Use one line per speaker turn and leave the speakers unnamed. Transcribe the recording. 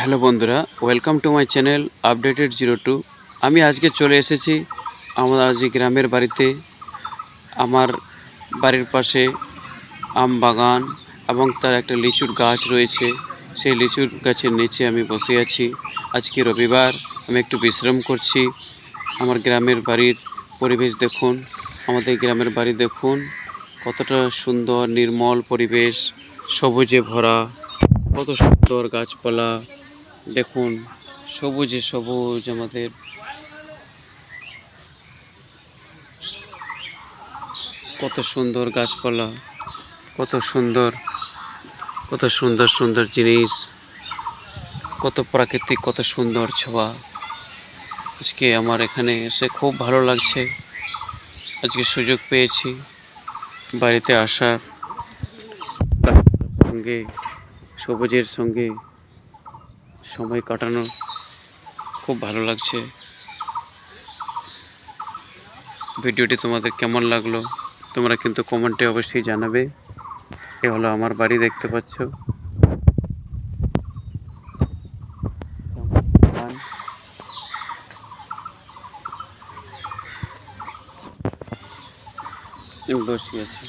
Hello বন্ধুরা, welcome to my channel updated 02। আমি আজকে চলে এসেছি আমার আজ গ্রামের বাড়িতে। আমার বাড়ির পাশে আম বাগান এবং তার একটা লিচুর গাছ রয়েছে। সেই লিচুর গাছের নিচে আমি বসে আছি। আজকে রবিবার, আমি একটু বিশ্রাম করছি। আমার গ্রামের বাড়ির পরিবেশ দেখুন, আমাদের গ্রামের বাড়ি দেখুন কতটা সুন্দর নির্মল পরিবেশ, সবুজে ভরা, কত সুন্দর গাছপালা দেখুন, সবুজে সবুজ। আমাদের কত সুন্দর গাছপালা, কত সুন্দর কত সুন্দর সুন্দর জিনিস, কত প্রাকৃতিক, কত সুন্দর ছোঁয়া। আজকে আমার এখানে এসে খুব ভালো লাগছে। আজকে সুযোগ পেয়েছি বাড়িতে আসার, সঙ্গে সবুজের সঙ্গে সময় কাটানো খুব ভালো লাগছে। ভিডিওটি তোমাদের কেমন লাগলো তোমরা কিন্তু কমেন্টে অবশ্যই জানাবে। এ হলো আমার বাড়ি, দেখতে পাচ্ছ। আমি বসে আছি।